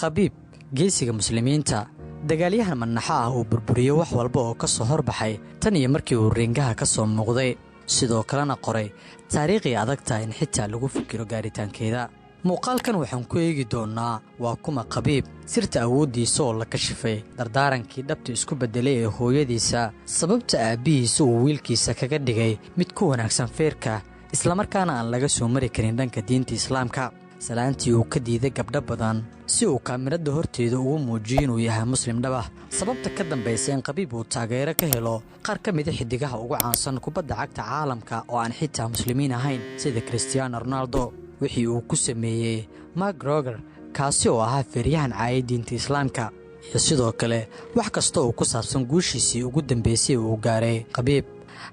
Khabib geesiga muslimiinta dagaalyahan manaxa ah uu burburiyo wax walba oo ka soo horbaxay tan iyo markii uu ringaha ka soo muuqday sidoo kalena qoray taariikhii adagta in xitaa lagu fikiro gaaritaankeeda muuqaalkan waxaan ku eegi doonaa waa kuma Khabib sirta awoodiisa oo la kashifay dardaarankii dhabta isku bedelay ee hooyadiisa sababta aabihiisa uu wiilkiisa kaga dhigay mid ku wanaagsan feerka isla markaana aan laga soo mari karin dhanka diinta islaamka salaantii uu ka diiday gabdho badan si uu kaamirada horteeda ugu muujiyo inuu yahay muslim dhab ah sababta ka dambaysa in Khabib uu taageero ka helo qaar ka mid ah xidigaha ugu caansan kubadda cagta caalamka oo aan xitaa muslimiin ahayn sida Cristiano Ronaldo wixii uu ku sameeyay McGregor kaasi oo ahaa feeryahan caayay diinta islaamka iyo sidoo kale wax kasta oo ku saabsan guushiisii ugu dambeysay uu gaaray Khabib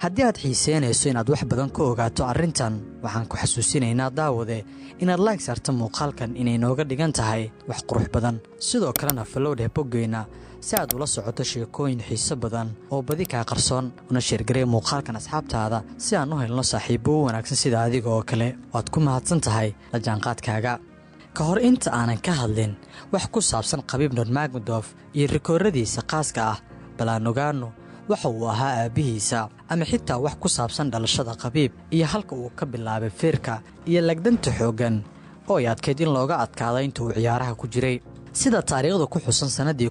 haddii aad xiiseynayso inaad wax badan ka ogaato arrintan waxaan ku xasuusinaynaa daawade inaad like saarto muuqaalkan inay nooga dhigan tahay wax qurux badan sidoo kalena follow boggeena si aad ula socoto sheekooyin xiiso badan oo badi ka qarsoon una sheergaree muuqaalkan asxaabtaada si aan u helno saaxiibo wanaagsan sida adiga oo kale waad ku mahadsan tahay la jaanqaadkaaga ka hor inta aanan ka hadlin wax ku saabsan Khabib Nurmagomedov iyo rikooradiisa qaaska ah balaanogaano waxa uu ahaa aabihiisa ama xitaa wax ku saabsan dhalashada Khabib iyo halka uu ka bilaabay feerka iyo lagdanta xoogan oo ay adkeyd in looga adkaado inta uu ciyaaraha ku jiray sida taariikhda ku xusan sanadii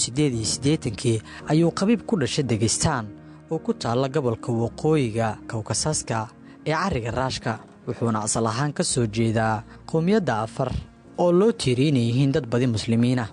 1988 ayuu Khabib ku dhashay Dagestan oo ku taala gobolka waqooyiga Caucasus-ka ee cariga Raashka wuxuuna asal ahaan ka soo jeedaa qowmiyadda Afar oo loo tiiriinayeen dad badi muslimiin ah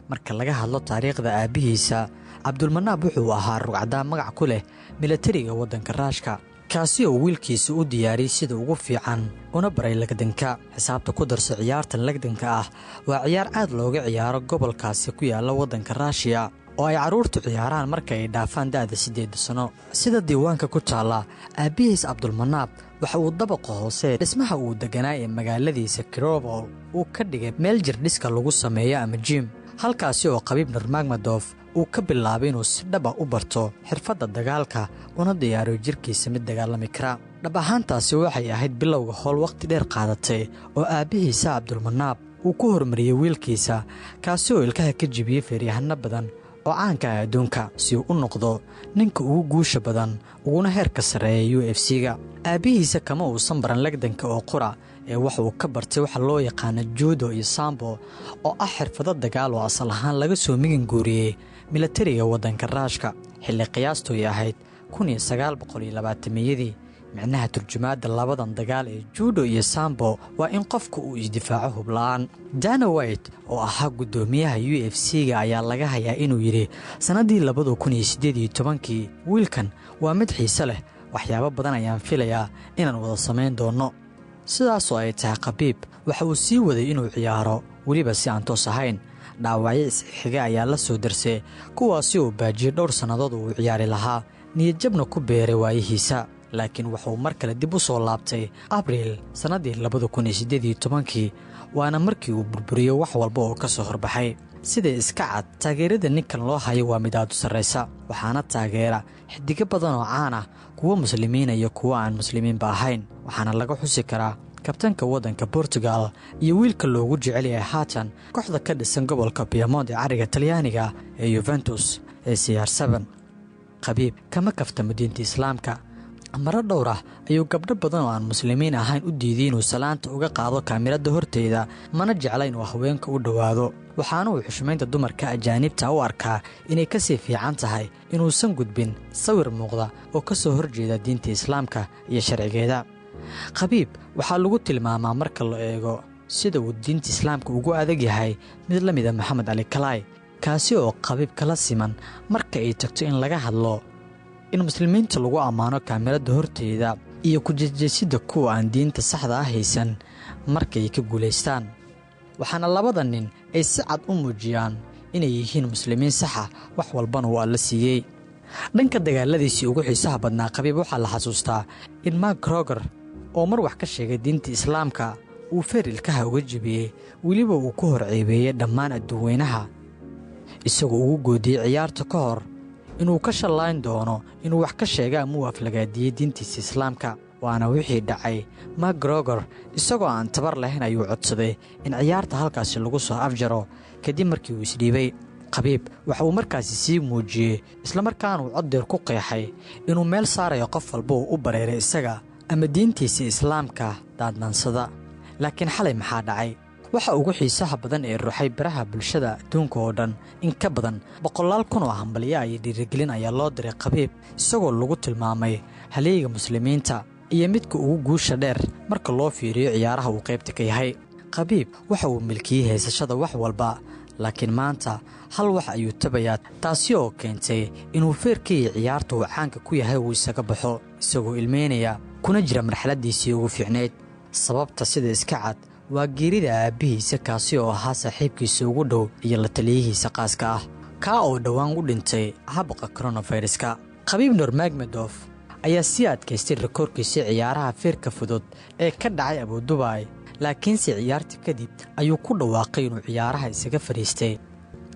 marka laga hadlo taariikhda aabihiisa Abdulmanaab wuxuu ahaa rugcada magac ku leh militariga waddanka Raashka kaasi oo wiilkiisa u diyaariyay sida ugu fiican una baray lagdanka xisaabta ku darso ciyaarta lagdanka ah waa ciyaar aad looga ciyaaro gobolkaasi ku yaala waddanka Raashiya oo ay caruurtu ciyaaraan marka ay dhaafaan da'da 8 sano sida diiwaanka ku taala aabihiis Abdulmanaab waxa uu dabaqo hoose dhismaha uu deganaa ee magaaladiisa Kirovol uu ka dhigay meel jirdhiska lagu sameeyo ama gym halkaasi oo Khabib Nurmagomedov uu ka bilaabay inuu si dhab ah u barto xirfadda dagaalka una diyaariyo jirkiisa mid dagaalami kara dhab ahaantaasi waxay ahayd bilowga howl waqti dheer qaadatay oo aabihiisa Abdulmanaab uu ku hormariyay wiilkiisa kaasi oo ilkaha ka jibiyay feeryahano badan oo caanka ah adduunka si uu u noqdo ninka ugu guusha badan uguna heerka sareeya UFC-ga aabihiisa kama uusan baran lagdanka oo qura ee waxa uu ka bartay waxa loo yaqaan judo iyo sambo oo ah xirfado dagaal oo asal ahaan laga soo migan guuriyay militariga waddanka Raashka xilli qiyaastu ay ahayd 1920 macnaha turjumaada labadan dagaal ee judo iyo sambo waa in qofku uu isdifaaco hublaan Dana White oo ahaa gudoomiyaha UFC-ga ayaa laga hayaa inuu yiri sanadii 2018 wiilkan waa mid xiiso leh waxyaabo badan ayaan filayaa inaan wada sameyn doono sidaas oo ay tahay Khabib waxa uu sii waday inuu ciyaaro waliba si aan toos ahayn dhaawacyo isxiga ayaa la soo darsay kuwaasi oo baajiyay dhowr sanadood uu ciyaari lahaa niyad jabna ku beeray waayihiisa laakiin wuxuu mar kale dib u soo laabtay Abriil sanadii 2018 waana markii uu burburiyo wax walba oo ka soo horbaxay sida iska cad taageerada ninkan loo hayo waa mid aad u sareysa waxaana taageera xidiga badan oo caan ah kuwa muslimiin iyo kuwa aan muslimiinba ahayn waxaana laga xusi karaa kabtanka waddanka Portugal iyo wiilka loogu jecel yahay haatan kooxda ka dhisan gobolka Piedmont ee cariga Talyaaniga ee Juventus ee CR7 Khabib kama kaftamo diinta islaamka mara dhowr ah ayuu gabdho badan oo aan muslimiin ahayn u diiday inuu salaanta uga qaado kaamirada horteeda mana jeclayn inuu haweenka u dhawaado waxaana uu xushmeynta dumarka ajaanibta u arkaa inay ka sii fiican tahay inuusan gudbin sawir muuqda oo ka soo horjeeda diinta islaamka iyo sharcigeeda Khabib waxaa lagu tilmaamaa marka la eego sida uu diinta islaamka ugu adag yahay mid la mid ah Maxamed Ali Kalay kaasi oo Khabib kala siman marka ay tagto in laga hadlo in muslimiinta lagu amaano kaamirada horteeda iyo ku jeesjeesida kuwa aan diinta saxda ah haysan markay ka guuleystaan waxaana labada nin ay si cad u muujiyaan inay yihiin muslimiin sax ah wax walbana waa la siiyay dhanka dagaaladiisii ugu xiisaha badnaa Khabib waxaa la xasuustaa in McGregor oo mar wax ka sheegay diinta islaamka uu feerilkaha uga jibiyay waliba uu ku horceebeeyay dhammaan adduunweynaha isagoo ugu goodiyay ciyaarta ka hor inuu ka shalayn doono inuu wax ka sheega ama uu aflagaadiyay diintiisa islaamka waana wixii dhacay. McGregor isagoo aan tabar lahayn ayuu codsaday in ciyaarta halkaasi lagu soo afjaro kadib markii uu isdhiibay. Khabib waxa uu markaasi sii muujiyey isla markaana uu cod dheer ku qeexay inuu meel saarayo qof walba oo u bareeray isaga ama diintiisa islaamka daadnaansada. laakiin xalay maxaa dhacay? waxa ugu xiisaha badan ee ruuxay baraha bulshada adduunka oo dhan in ka badan 100,000 oo hambalyo iyo dhiirigelin ayaa loo diray Khabib isagoo lagu tilmaamay halyeeyga muslimiinta iyo midka ugu guusha dheer marka loo fiiriyo ciyaaraha uu qaybta ka yahay. Khabib waxa uu milkiyay heesashada wax walba, laakiin maanta hal wax ayuu tabayaa, taasi oo keentay inuu feerkii ciyaarta uu caanka ku yahay uu isaga baxo isagoo ilmeynaya kuna jira marxaladiisii ugu fiicneyd. sababta sida iska cad waa geerida aabihiisa kaasi oo ahaa saaxiibkiisa ugu dhow iyo la taliyihiisa qaaska ah ka oo dhawaan u dhintay caabuqa coronavirus-ka. Khabib Nurmagomedov ayaa sii adkaystay rikoorkiisa ciyaaraha feerka fudud ee ka dhacay Abu Dhabi, laakiinse ciyaartii kadib ayuu ku dhawaaqay inuu ciyaaraha isaga fariistay.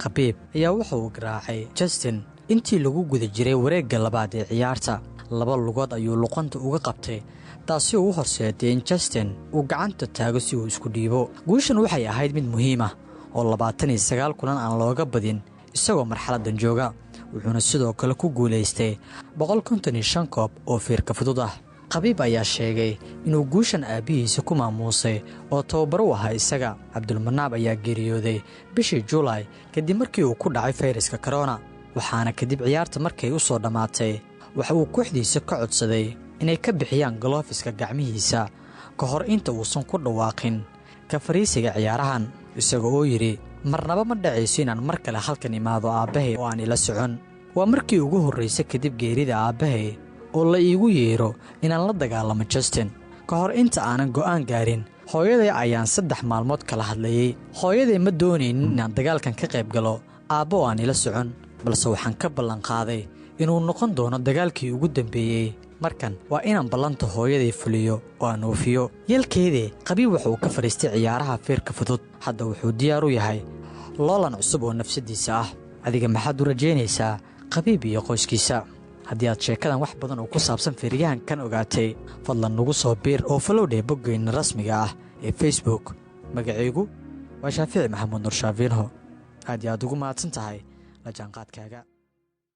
Khabib ayaa wuxuu garaacay Justin intii lagu guda jiray wareegga labaad ee ciyaarta. 2 lugood ayuu luqunta uga qabtay, taasi oo u horseeday in Justin uu gacanta taago si uu isku dhiibo. guushan waxay ahayd mid muhiim ah oo 29 kulan aan looga badin isagoo marxaladan jooga, wuxuuna sidoo kale ku guuleystay 155 koob oo feerka fudud ah. Khabib ayaa sheegay inuu guushan aabihiisa ku maamuusay oo tababar u ahaa isaga. Cabdulmanaab ayaa geeriyooday bishii July kadib markii uu ku dhacay fayraska corona, waxaana kadib ciyaarta markay u soo dhamaatay waxa uu kooxdiisa ka codsaday inay ka bixiyaan galoofiska gacmihiisa ka hor inta uusan ku dhawaaqin ka fariisiga ciyaarahan, isagoo oo yiri marnaba ma dhacayso inaan mar kale halkan imaado aabahay oo aan ila socon. waa markii ugu horreysay kadib geerida aabahay oo la iigu yeero inaan la dagaalamo Justin ka hor inta aanan go'aan gaarin. hooyaday ayaan 3 maalmood kala hadlayay. hooyaday ma doonaynin inaan dagaalkan ka qayb galo aabbo oo aan ila socon, balse waxaan ka ballan qaaday inuu noqon doono dagaalkii ugu dambeeyay. markan waa inaan ballanta hooyaday fuliyo oo aan oofiyo. yeelkeedii Khabib wuxuu ka fariistay ciyaaraha feerka fudud, hadda wuxuu diyaar u yahay loolan cusub oo nafsadiisa ah. adiga maxaad u rajaynaysaa Khabib iyo qoyskiisa? haddii aad sheekadan wax badan oo ku saabsan feeryahankan ogaatay, fadlan nagu soo biir oo follow boggeyna rasmiga ah ee Facebook. magacaygu waa Shaafici Maxamuud Nur Shaafiinho. aad ugu mahadsan tahay la jaanqaadkaaga.